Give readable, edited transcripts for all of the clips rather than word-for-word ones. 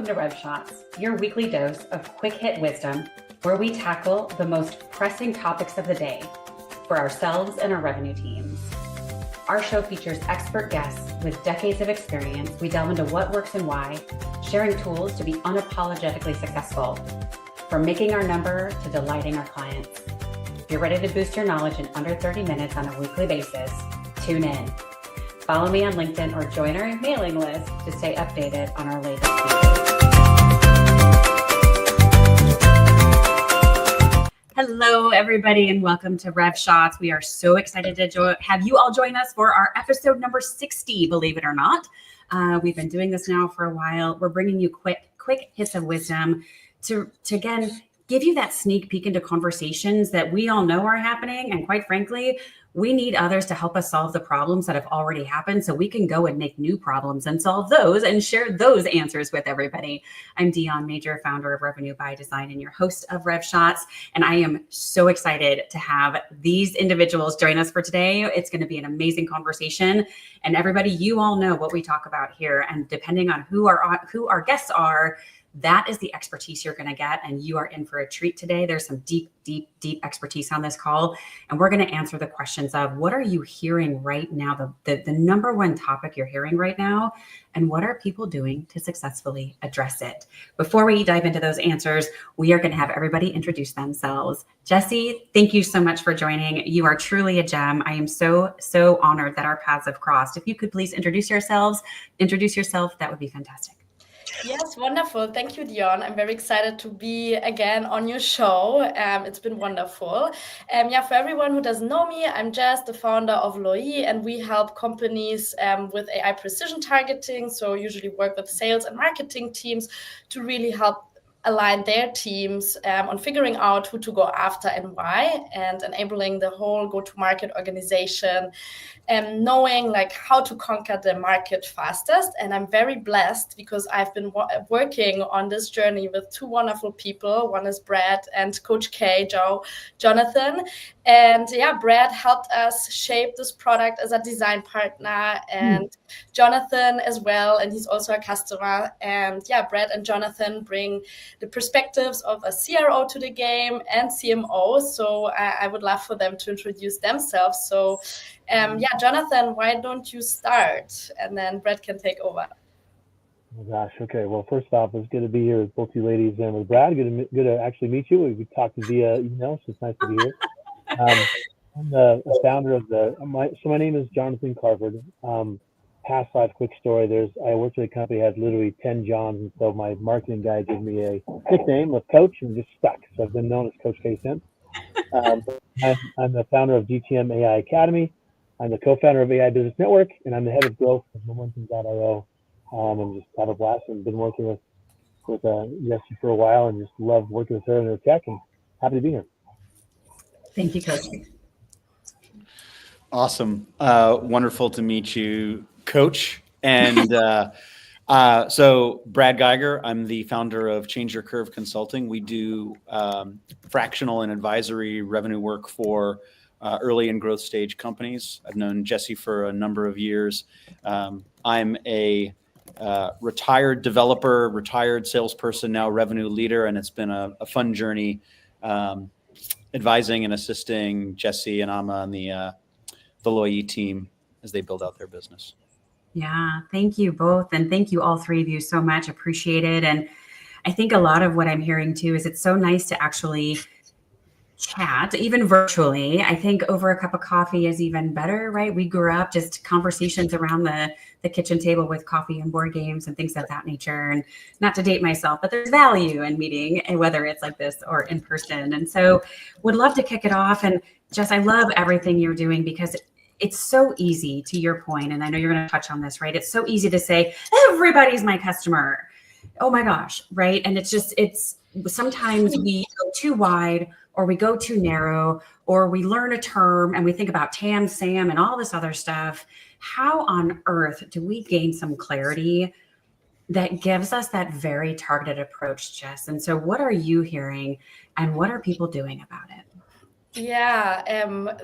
to Rev Shots, your weekly dose of quick hit wisdom, where we tackle the most pressing topics of the day for ourselves and our revenue teams. Our show features expert guests with decades of experience. We delve into what works and why, sharing tools to be unapologetically successful, from making our number to delighting our clients. If you're ready to boost your knowledge in under 30 minutes on a weekly basis, tune in. Follow me on LinkedIn or join our mailing list to stay updated on our latest features. Hello, everybody, and welcome to Rev Shots. We are so excited to have you all join us for our episode number 60, believe it or not. We've been doing this now for a while. We're bringing you quick hits of wisdom to again, give you that sneak peek into conversations that we all know are happening. And quite frankly, we need others to help us solve the problems that have already happened so we can go and make new problems and solve those and share those answers with everybody. I'm Dion Major, founder of Revenue by Design and your host of Rev Shots. And I am so excited to have these individuals join us for today. It's going to be an amazing conversation. And everybody, you all know what we talk about here. And depending on who our guests are, that is the expertise you're going to get, and you are in for a treat today. There's some deep expertise on this call, and we're going to answer the questions of what are you hearing right now, the number one topic you're hearing right now, and what are people doing to successfully address it? Before we dive into those answers, we are going to have everybody introduce themselves. Jesse, thank you so much for joining. You are truly a gem. I am so honored that our paths have crossed. If you could please introduce yourself, that would be fantastic. Yes, wonderful. Thank you, Dion. I'm very excited to be again on your show. It's been wonderful. For everyone who doesn't know me, I'm Jess, the founder of Loyee, and we help companies with AI precision targeting. So usually work with sales and marketing teams to really help align their teams on figuring out who to go after and why, and enabling the whole go-to-market organization and knowing like how to conquer the market fastest. And I'm very blessed because I've been working on this journey with two wonderful people. One is Brad and Coach K, Jonathan. And Brad helped us shape this product as a design partner, and Jonathan as well. And he's also a customer. And Brad and Jonathan bring the perspectives of a CRO to the game and CMO. So I would love for them to introduce themselves. So Jonathan, why don't you start, and then Brad can take over. Oh gosh. Okay. Well, first off, it's good to be here with both you ladies and with Brad. Good to actually meet you. We talked via email, so it's nice to be here. I'm the founder of my name is Jonathan Carford. Past life, quick story. I worked at a company that had literally 10 Johns, and so my marketing guy gave me a nickname of Coach, and just stuck. So I've been known as Coach K since. I'm the founder of GTM AI Academy. I'm the co-founder of AI Business Network, and I'm the head of growth of Momentum.io. And just have a blast and been working with Jessie for a while, and just love working with her and her tech, and happy to be here. Thank you, Coach. Awesome. Wonderful to meet you, Coach. And so Brad Geiger, I'm the founder of Change Your Curve Consulting. We do fractional and advisory revenue work for early and growth stage companies. I've known Jesse for a number of years. I'm a retired developer, retired salesperson, now revenue leader, and it's been a fun journey advising and assisting Jesse and Amma and the Loyee team as they build out their business. Yeah, thank you both. And thank you all three of you so much. Appreciate it. And I think a lot of what I'm hearing too is it's so nice to actually chat, even virtually. I think over a cup of coffee is even better, right? We grew up just conversations around the kitchen table with coffee and board games and things of that nature. And not to date myself, but there's value in meeting, and whether it's like this or in person. And so would love to kick it off. And Jess, I love everything you're doing because it's so easy, to your point, and I know you're going to touch on this, right? It's so easy to say, everybody's my customer. Oh my gosh, right? And it's sometimes we go too wide, or we go too narrow, or we learn a term and we think about TAM, SAM, and all this other stuff. How on earth do we gain some clarity that gives us that very targeted approach, Jess? And so what are you hearing, and what are people doing about it? Yeah,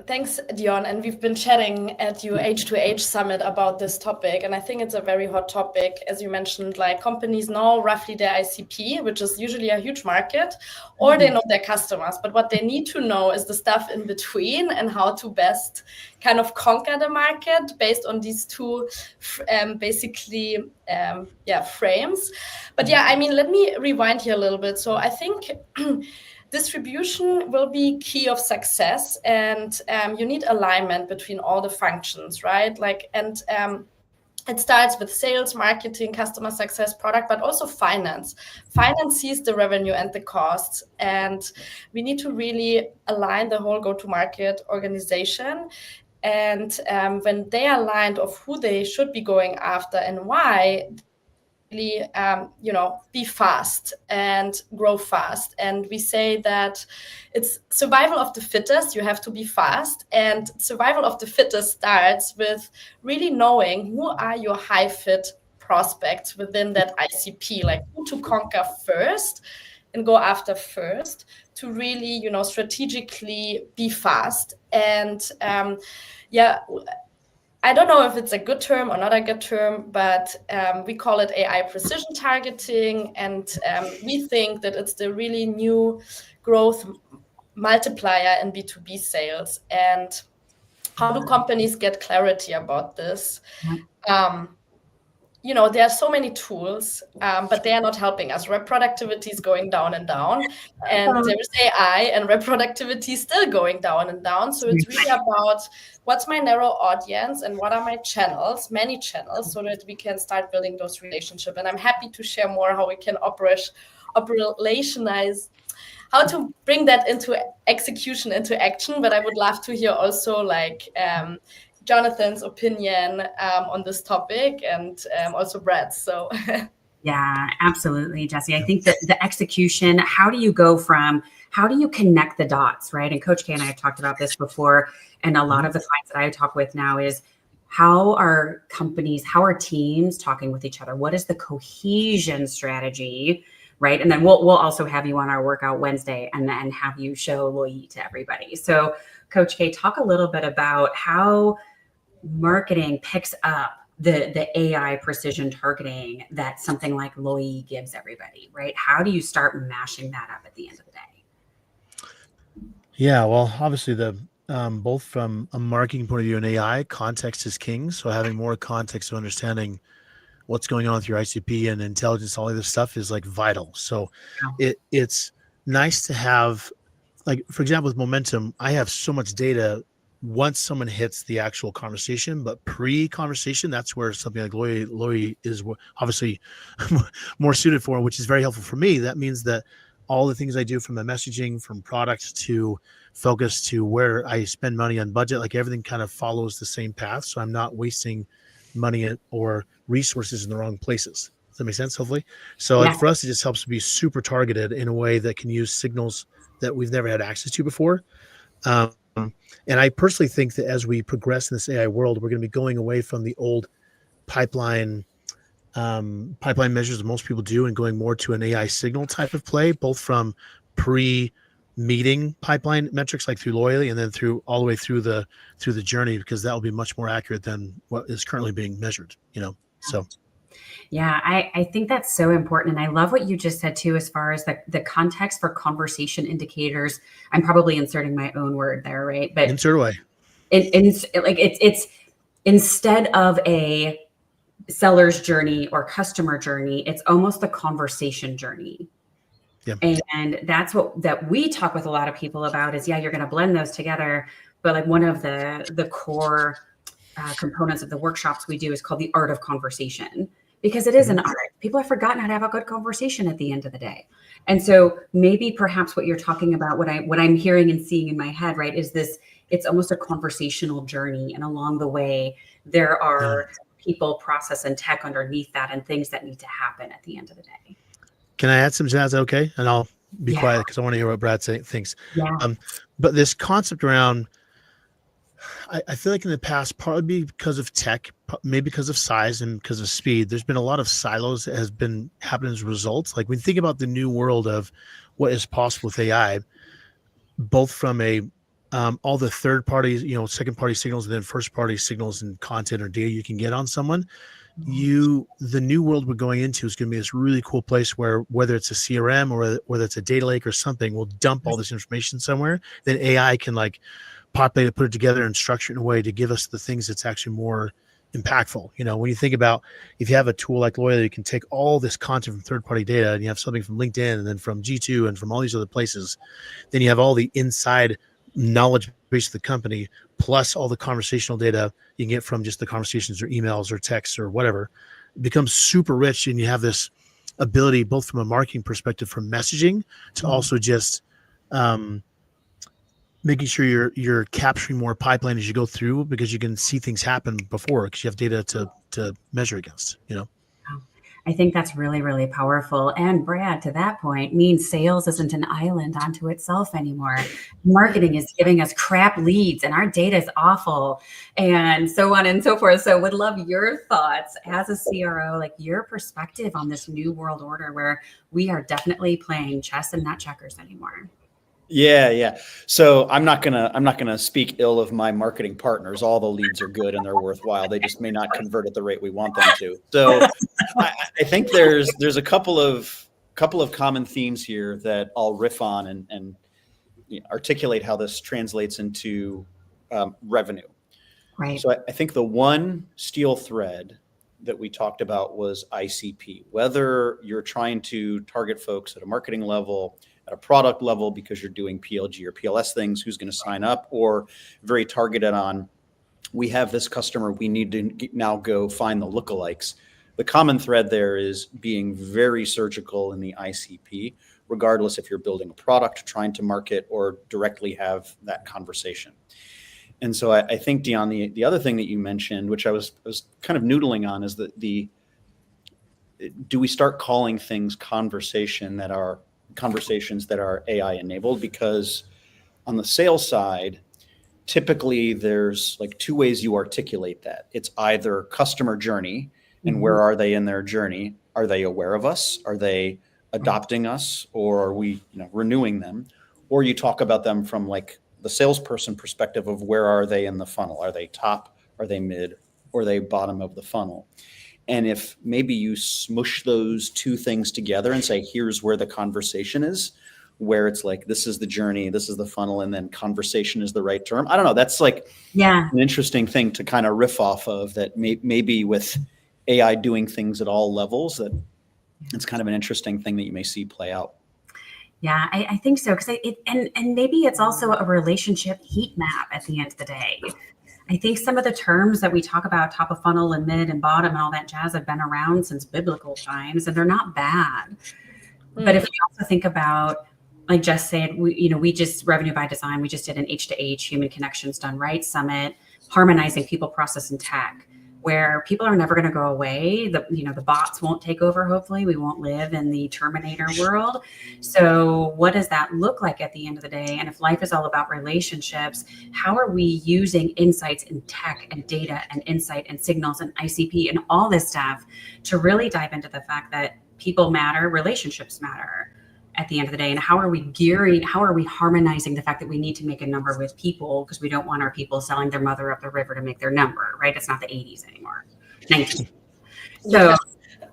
thanks, Dion. And we've been chatting at your H2H summit about this topic. And I think it's a very hot topic. As you mentioned, like companies know roughly their ICP, which is usually a huge market, or they know their customers. But what they need to know is the stuff in between and how to best kind of conquer the market based on these two frames. But yeah, I mean, let me rewind here a little bit. So I think distribution will be key of success, and you need alignment between all the functions, right? It starts with sales, marketing, customer success, product, but also finance. Finance sees the revenue and the costs, and we need to really align the whole go-to-market organization. And when they are aligned of who they should be going after and why, be fast and grow fast. And we say that it's survival of the fittest. You have to be fast, and survival of the fittest starts with really knowing who are your high fit prospects within that ICP, like who to conquer first and go after first to really, strategically be fast. And I don't know if it's a good term or not a good term, but we call it AI precision targeting. And we think that it's the really new growth multiplier in B2B sales. And how do companies get clarity about this? There are so many tools, but they are not helping us. Rep productivity is going down and down, and there is AI, and rep productivity is still going down and down. So it's really about what's my narrow audience and what are my channels, many channels, so that we can start building those relationships. And I'm happy to share more how we can operationalize, how to bring that into execution, into action. But I would love to hear also Jonathan's opinion on this topic, and also Brad's. So Yeah, absolutely, Jesse. I think that the execution, how do you connect the dots, right? And Coach K and I have talked about this before. And a lot of the clients that I talk with now is how are teams talking with each other? What is the cohesion strategy, right? And then we'll also have you on our workout Wednesday and then have you show Loyee to everybody. So Coach K, talk a little bit about how marketing picks up the AI precision targeting that something like Loyee gives everybody, right? How do you start mashing that up at the end of the day? Yeah, well, obviously both from a marketing point of view and AI, context is king. So having more context of understanding what's going on with your ICP and intelligence, all of this stuff is like vital. So it's nice to have, like, for example, with momentum, I have so much data once someone hits the actual conversation, but pre-conversation, that's where something like Loyee is obviously more suited for, which is very helpful for me. That means that all the things I do, from the messaging, from products to focus to where I spend money on budget, like everything kind of follows the same path. So I'm not wasting money or resources in the wrong places. Does that make sense? Hopefully. So like for us, it just helps to be super targeted in a way that can use signals that we've never had access to before. And I personally think that as we progress in this AI world, we're going to be going away from the old pipeline measures that most people do and going more to an AI signal type of play, both from pre-meeting pipeline metrics like through Loyee and then through all the way through the journey, because that will be much more accurate than what is currently being measured, so. Yeah, I think that's so important. And I love what you just said too, as far as the context for conversation indicators. I'm probably inserting my own word there, right? But insert away. It's instead of a seller's journey or customer journey, it's almost the conversation journey. Yeah. And that's that we talk with a lot of people about is, you're going to blend those together. But like one of the core components of the workshops we do is called the art of conversation. Because it is an art. People have forgotten how to have a good conversation at the end of the day. And so maybe perhaps what you're talking about, what I'm hearing and seeing in my head, right, is this, it's almost a conversational journey. And along the way, there are people, process, and tech underneath that, and things that need to happen at the end of the day. Can I add some jazz? Okay. And I'll be quiet because I want to hear what Brad thinks. Yeah. But this concept around, I feel like in the past, partly because of tech, maybe because of size and because of speed, there's been a lot of silos that has been happening as a result. Like when you think about the new world of what is possible with AI, both from a all the third party, second party signals, and then first party signals and content or data you can get on someone. The new world we're going into is going to be this really cool place where, whether it's a CRM or whether it's a data lake or something, we'll dump all this information somewhere. Then AI can like populate it, put it together, and structure it in a way to give us the things that's actually more impactful. When you think about, if you have a tool like Loyee, you can take all this content from third-party data, and you have something from LinkedIn and then from G2 and from all these other places, then you have all the inside knowledge base of the company, plus all the conversational data you can get from just the conversations or emails or texts or whatever. It becomes super rich, and you have this ability, both from a marketing perspective, from messaging to also just making sure you're capturing more pipeline as you go through, because you can see things happen before, because you have data to measure against. I think that's really, really powerful. And Brad, to that point, means sales isn't an island unto itself anymore. Marketing is giving us crap leads, and our data is awful, and so on and so forth. So would love your thoughts as a CRO, like your perspective on this new world order where we are definitely playing chess and not checkers anymore. Yeah. So I'm not gonna speak ill of my marketing partners. All the leads are good and they're worthwhile. They just may not convert at the rate we want them to. So I think there's a couple of common themes here that I'll riff on and articulate how this translates into revenue. Right. So I think the one steel thread that we talked about was ICP. Whether you're trying to target folks at a marketing level, at a product level, because you're doing PLG or PLS things, who's going to sign up, or very targeted on, we have this customer, we need to now go find the lookalikes. The common thread there is being very surgical in the ICP, regardless if you're building a product, trying to market, or directly have that conversation. And so I think, Dion, the other thing that you mentioned, which I was kind of noodling on, is that do we start calling things conversations that are AI enabled? Because on the sales side, typically there's like two ways you articulate that. It's either customer journey, and where are they in their journey? Are they aware of us? Are they adopting us? Or are we renewing them? Or you talk about them from like the salesperson perspective of, where are they in the funnel? Are they top? Are they mid? Or are they bottom of the funnel? And if maybe you smush those two things together and say, here's where the conversation is, where it's like, this is the journey, this is the funnel, and then conversation is the right term. I don't know. That's like an interesting thing to kind of riff off of, that maybe with AI doing things at all levels, that it's kind of an interesting thing that you may see play out. Yeah, I think so. Because and maybe it's also a relationship heat map at the end of the day. I think some of the terms that we talk about, top of funnel and mid and bottom and all that jazz, have been around since biblical times, and they're not bad. But if we also think about, like Jess said, we just revenue by design. We just did an H2H, human connections done right summit, harmonizing people, process, and tech, where people are never going to go away. The bots won't take over. Hopefully, we won't live in the Terminator world. So what does that look like at the end of the day? And if life is all about relationships, how are we using insights in tech and data and insight and signals and ICP and all this stuff to really dive into the fact that people matter, relationships matter at the end of the day? And how are we harmonizing the fact that we need to make a number with people, because we don't want our people selling their mother up the river to make their number, right? It's not the 80s anymore. 19. So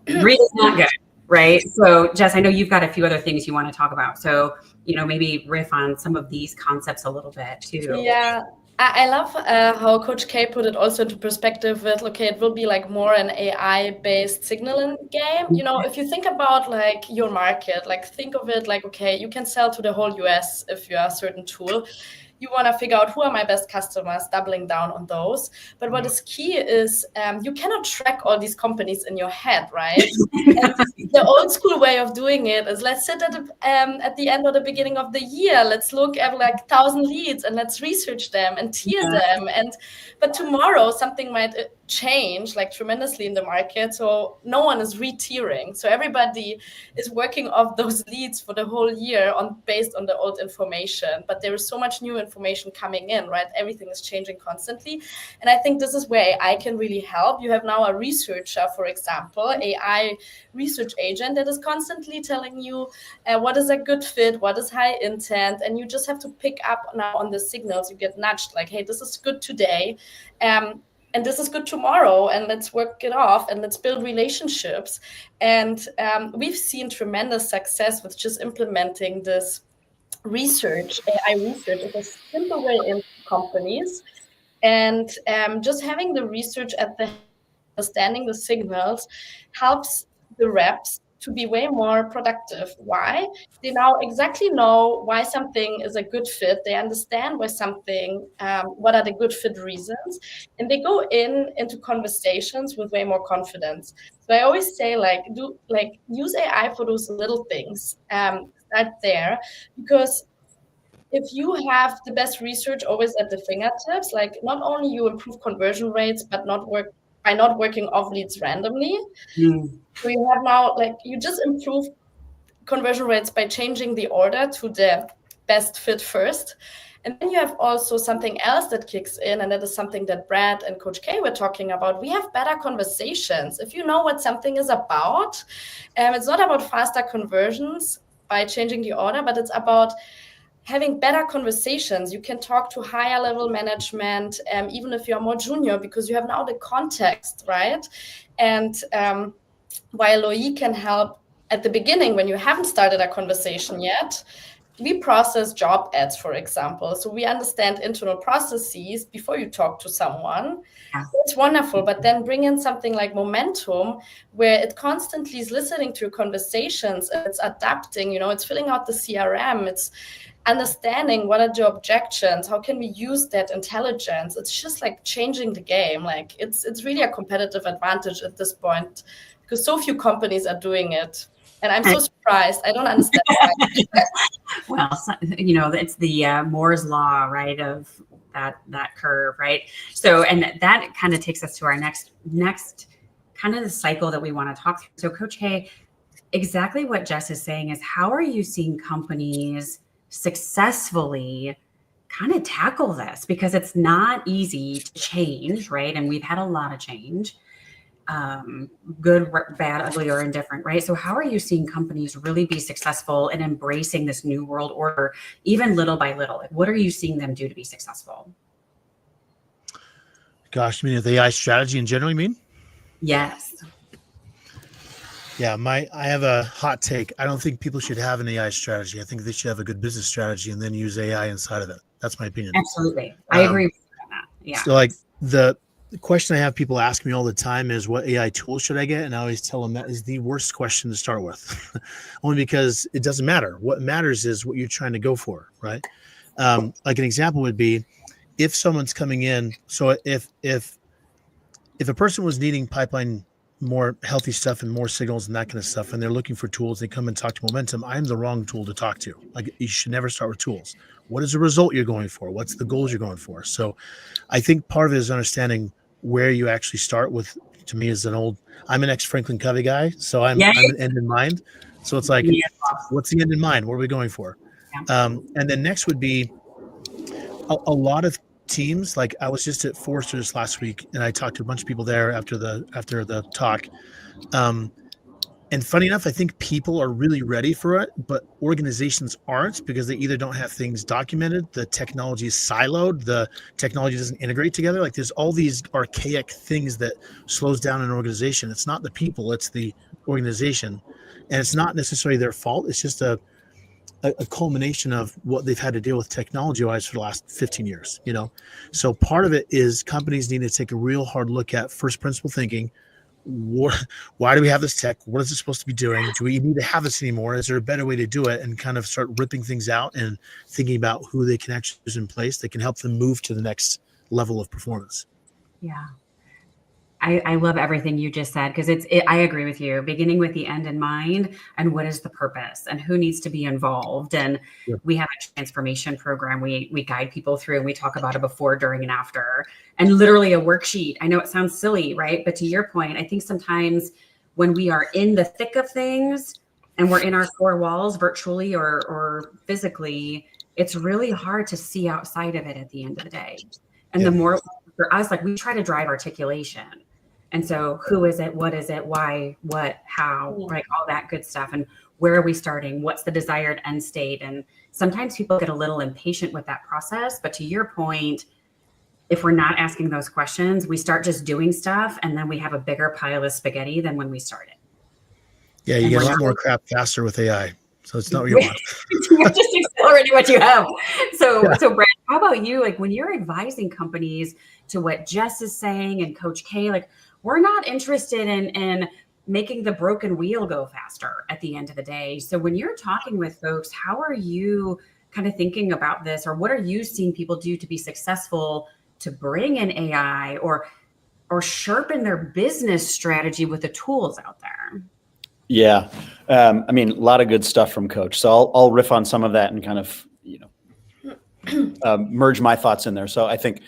really not good, right? So Jess, I know you've got a few other things you want to talk about. So, maybe riff on some of these concepts a little bit too. Yeah. I love how Coach K put it also into perspective with, okay, it will be like more an AI-based signaling game. If you think about like your market, like think of it like, okay, you can sell to the whole US if you have a certain tool. You want to figure out who are my best customers, doubling down on those. But what is key is you cannot track all these companies in your head, right? And the old school way of doing it is, let's sit at the end or the beginning of the year. Let's look at like 1,000 leads and let's research them and tier them. But tomorrow something might change like tremendously in the market. So no one is re-tiering. So everybody is working off those leads for the whole year based on the old information. But there is so much new information coming in, right? Everything is changing constantly. And I think this is where AI can really help. You have now a researcher, for example, AI research agent that is constantly telling you what is a good fit, what is high intent. And you just have to pick up now on the signals. You get nudged like, hey, this is good today. And this is good tomorrow, and let's work it off, and let's build relationships. And we've seen tremendous success with just implementing this research, AI research. It's a simple way into companies. And just having the research at the understanding the signals helps the reps to be way more productive. Why? They now exactly know why something is a good fit. They understand why something, what are the good fit reasons, and they go into conversations with way more confidence. So I always say, use AI for those little things. Start there, because if you have the best research always at the fingertips, like not only you improve conversion rates, but by not working off leads randomly. So you have now, you just improve conversion rates by changing the order to the best fit first. And then you have also something else that kicks in, and that is something that Brad and Coach K were talking about. We have better conversations. If you know what something is about, it's not about faster conversions by changing the order, but it's about having better conversations. You can talk to higher level management, even if you're more junior, because you have now the context, right? And while Loyee can help at the beginning when you haven't started a conversation yet, we process job ads, for example. So we understand internal processes before you talk to someone. Yeah. It's wonderful, but then bring in something like Momentum, where it constantly is listening to your conversations, and it's adapting, it's filling out the CRM, it's understanding what are the objections, how can we use that intelligence. It's just like changing the game. Like it's really a competitive advantage at this point, because so few companies are doing it. And I'm so surprised. I don't understand why. Well, it's the Moore's law, right, of that curve, right? So, and that kind of takes us to our next kind of the cycle that we want to talk through. So, Coach K, exactly what Jess is saying is, how are you seeing companies successfully kind of tackle this? Because it's not easy to change, right? And we've had a lot of change. Good, bad, ugly, or indifferent, right? So how are you seeing companies really be successful in embracing this new world order, even little by little? Like, what are you seeing them do to be successful? Gosh, you mean the AI strategy in general, you mean? Yes. Yeah, I have a hot take. I don't think people should have an AI strategy. I think they should have a good business strategy and then use AI inside of it. That's my opinion. Absolutely. I agree with that. Yeah. So like the question I have people ask me all the time is, what AI tool should I get? And I always tell them that is the worst question to start with, only because it doesn't matter. What matters is what you're trying to go for, right? Like an example would be if someone's coming in. So if a person was needing pipeline, more healthy stuff and more signals and that kind of stuff, and they're looking for tools, they come and talk to Momentum, I'm the wrong tool to talk to. Like, you should never start with tools. What is the result you're going for? What's the goals you're going for? So I think part of it is understanding where you actually start with. To me, is I'm an ex-Franklin Covey guy, so I'm an end in mind. So it's like, what's the end in mind? What are we going for? Yeah. And then next would be a lot of teams. Like, I was just at Forrester's last week, and I talked to a bunch of people there after the talk. And funny enough, I think people are really ready for it, but organizations aren't, because they either don't have things documented, the technology is siloed, the technology doesn't integrate together. Like, there's all these archaic things that slows down an organization. It's not the people, it's the organization. And it's not necessarily their fault. It's just a culmination of what they've had to deal with technology-wise for the last 15 years, So part of it is companies need to take a real hard look at first principle thinking. Why do we have this tech? What is it supposed to be doing? Do we need to have this anymore? Is there a better way to do it? And kind of start ripping things out and thinking about who they can actually use in place that can help them move to the next level of performance. Yeah. I love everything you just said because I agree with you. Beginning with the end in mind, and what is the purpose, and who needs to be involved. And Yeah. we have a transformation program. We guide people through, and we talk about a before, during, and after, and literally a worksheet. I know it sounds silly, right? But to your point, I think sometimes when we are in the thick of things and we're in our four walls, virtually or physically, it's really hard to see outside of it at the end of the day. And the more for us, like we try to drive articulation. And so who is it? What is it? Why? What? How? Like all that good stuff. And where are we starting? What's the desired end state? And sometimes people get a little impatient with that process. But to your point, if we're not asking those questions, we start just doing stuff. And then we have a bigger pile of spaghetti than when we started. Yeah, you And get we're a lot not- more crap faster with AI. So it's not what you want. You're just accelerating what you have. So Brad, how about you? Like when you're advising companies to what Jess is saying and Coach K, like we're not interested in making the broken wheel go faster at the end of the day. So when you're talking with folks, how are you kind of thinking about this, or what are you seeing people do to be successful to bring in AI or sharpen their business strategy with the tools out there? Yeah. I mean, a lot of good stuff from Coach. So I'll riff on some of that and kind of, merge my thoughts in there. So I think,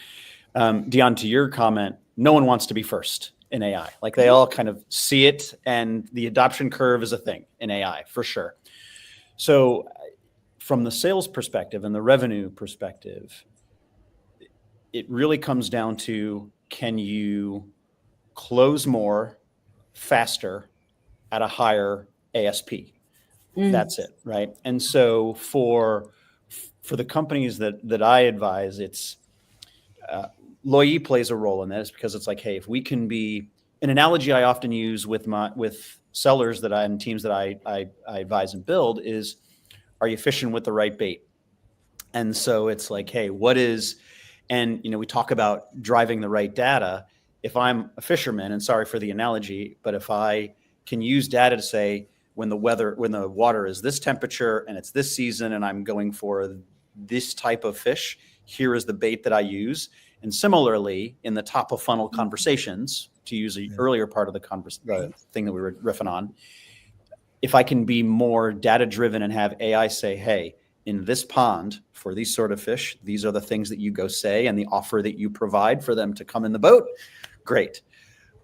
Dion, to your comment, no one wants to be first in AI. Like they all kind of see it, and the adoption curve is a thing in AI for sure. So from the sales perspective and the revenue perspective, it really comes down to, can you close more faster at a higher ASP? That's it, right? And so for the companies that I advise, it's Loyee plays a role in this, because it's like, hey, if we can be, an analogy I often use with sellers and teams that I advise and build is, are you fishing with the right bait? And so it's like, hey, and we talk about driving the right data. If I'm a fisherman, and sorry for the analogy, but if I can use data to say, when the water is this temperature and it's this season and I'm going for this type of fish, here is the bait that I use. And similarly, in the top of funnel conversations, to use the earlier part of the thing that we were riffing on, if I can be more data driven and have AI say, hey, in this pond for these sort of fish, these are the things that you go say and the offer that you provide for them to come in the boat, great.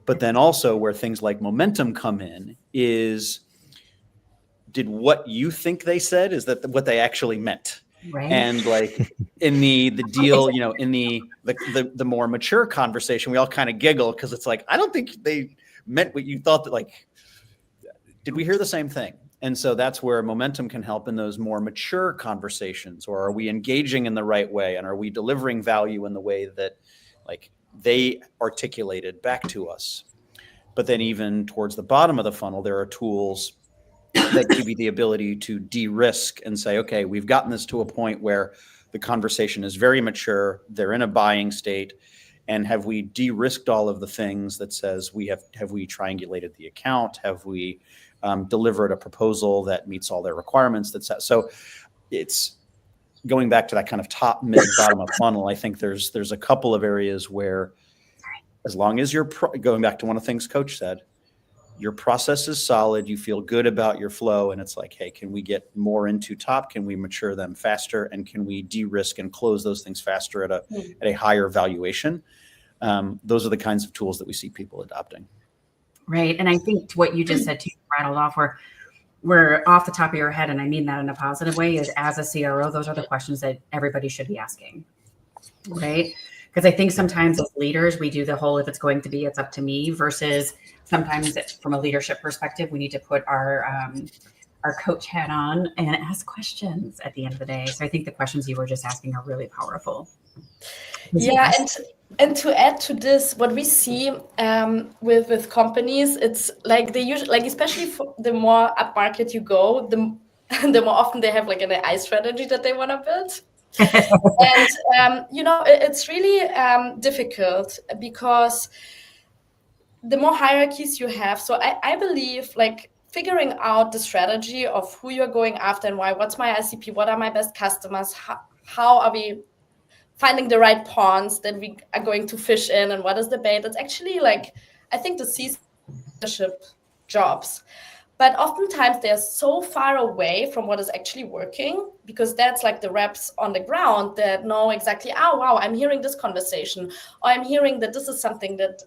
But then also where things like momentum come in is, did what you think they said, is that what they actually meant? Right. And like in the deal, in the more mature conversation, we all kind of giggle because it's like, I don't think they meant what you thought. That, like, did we hear the same thing? And so that's where momentum can help in those more mature conversations. Or are we engaging in the right way? And are we delivering value in the way that like they articulated back to us? But then even towards the bottom of the funnel, there are tools that give you the ability to de-risk and say, okay, we've gotten this to a point where the conversation is very mature. They're in a buying state. And have we de-risked all of the things that says have we triangulated the account? Have we delivered a proposal that meets all their requirements? So it's going back to that kind of top, mid, bottom of funnel. I think there's a couple of areas where, as long as you're going back to one of the things Coach said, your process is solid, you feel good about your flow, and it's like, hey, can we get more into top? Can we mature them faster? And can we de-risk and close those things faster at a higher valuation? Those are the kinds of tools that we see people adopting. Right. And I think what you just said too, rattled off, we're off the top of your head, and I mean that in a positive way, is as a CRO, those are the questions that everybody should be asking. Right. Because I think sometimes as leaders, we do the whole, if it's going to be, it's up to me, versus sometimes from a leadership perspective, we need to put our coach hat on and ask questions at the end of the day. So I think the questions you were just asking are really powerful. Yeah, and to add to this, what we see with companies, it's like they usually, like especially for the more up market you go, the more often they have like an AI strategy that they want to build. And it's really difficult because the more hierarchies you have. So I believe like figuring out the strategy of who you're going after and why, what's my ICP, what are my best customers, how are we finding the right ponds that we are going to fish in, and what is the bait. That's actually like I think the leadership jobs. But oftentimes they're so far away from what is actually working, because that's like the reps on the ground that know exactly, oh, wow, I'm hearing this conversation, or I'm hearing that this is something that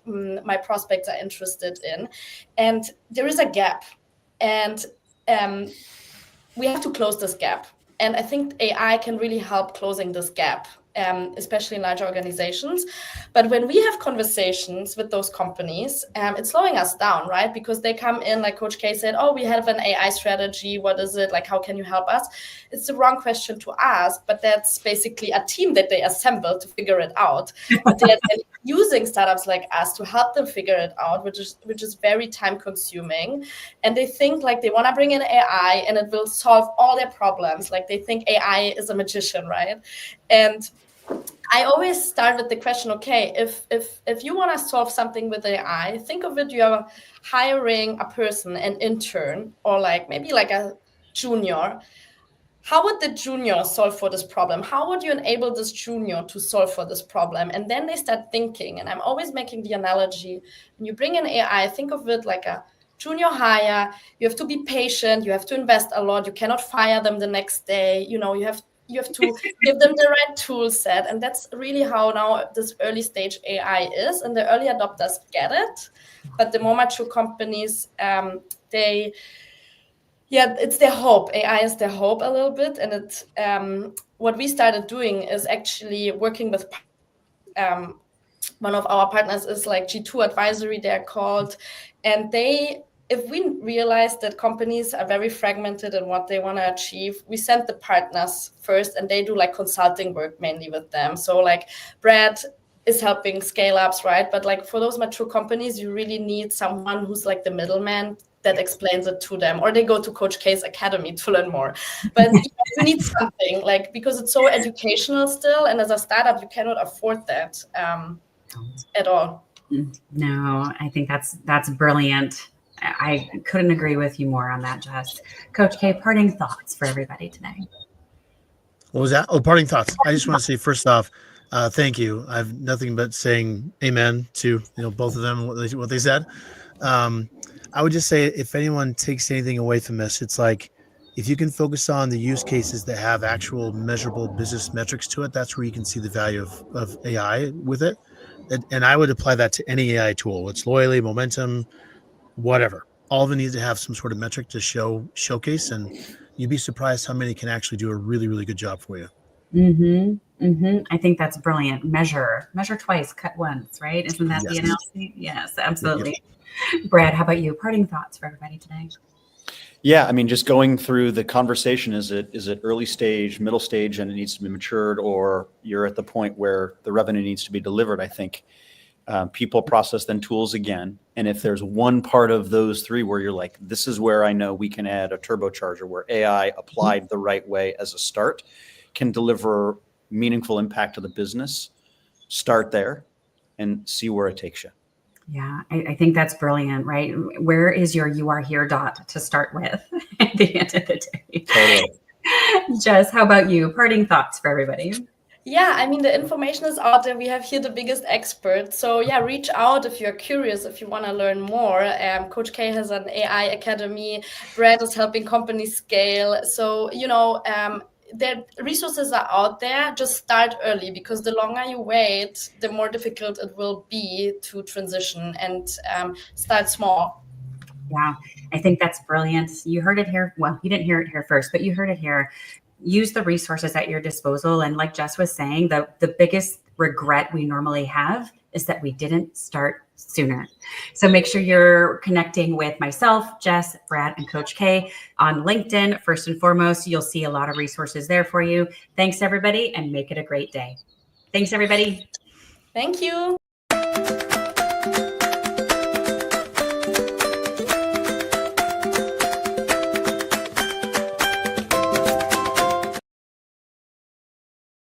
my prospects are interested in. And there is a gap. And we have to close this gap. And I think AI can really help closing this gap, especially in large organizations. But when we have conversations with those companies, it's slowing us down, right? Because they come in, like Coach K said, oh, we have an AI strategy. What is it? Like, how can you help us? It's the wrong question to ask, but that's basically a team that they assemble to figure it out. But they're using startups like us to help them figure it out, which is very time consuming. And they think like they want to bring in AI and it will solve all their problems. Like they think AI is a magician, right? And I always start with the question, okay, if you want to solve something with AI, think of it, you're hiring a person, an intern, or like maybe like a junior. How would the junior solve for this problem? How would you enable this junior to solve for this problem? And then they start thinking, and I'm always making the analogy, when you bring in AI, think of it like a junior hire. You have to be patient, you have to invest a lot, you cannot fire them the next day, you have to give them the right tool set. And that's really how now this early stage AI is, and the early adopters get it. But the more mature companies, it's their hope. AI is their hope a little bit. And it what we started doing is actually working with one of our partners is like G2 Advisory, they're called. And if we realize that companies are very fragmented in what they want to achieve, we send the partners first, and they do like consulting work mainly with them. So like Brad is helping scale ups, right? But like for those mature companies, you really need someone who's like the middleman that explains it to them, or they go to Coach K's Academy to learn more. But you need something, like, because it's so educational still, and as a startup, you cannot afford that at all. No, I think that's brilliant. I couldn't agree with you more on that, Jess. Coach K, parting thoughts for everybody today. What was that? Oh, parting thoughts. I just want to say, first off, thank you. I have nothing but saying amen to both of them, what they said. I would just say, if anyone takes anything away from this, it's like, if you can focus on the use cases that have actual measurable business metrics to it, that's where you can see the value of AI with it. And I would apply that to any AI tool. It's Loyee, Momentum, whatever. All of them need to have some sort of metric to showcase, and you'd be surprised how many can actually do a really, really good job for you. I think that's brilliant. Measure twice, cut once, right? Isn't that the analogy? Yes, absolutely. Yep. Brad, how about you? Parting thoughts for everybody today. Yeah, I mean, just going through the conversation, is it early stage, middle stage, and it needs to be matured, or you're at the point where the revenue needs to be delivered? I think people, process, then tools again. And if there's one part of those three where you're like, this is where I know we can add a turbocharger, where AI applied the right way as a start can deliver meaningful impact to the business, start there and see where it takes you. Yeah, I think that's brilliant, right? Where is your "you are here" dot to start with at the end of the day? Totally. Jess, how about you? Parting thoughts for everybody. Yeah, I mean, the information is out there. We have here the biggest experts. So yeah, reach out if you're curious, if you want to learn more. Coach K has an AI Academy. Brad is helping companies scale. So, the resources are out there. Just start early, because the longer you wait, the more difficult it will be to transition, and start small. Yeah, I think that's brilliant. You heard it here. Well, you didn't hear it here first, but you heard it here. Use the resources at your disposal. And like Jess was saying, the biggest regret we normally have is that we didn't start sooner. So make sure you're connecting with myself, Jess, Brad, and Coach K on LinkedIn. First and foremost, you'll see a lot of resources there for you. Thanks, everybody, and make it a great day. Thanks, everybody. Thank you.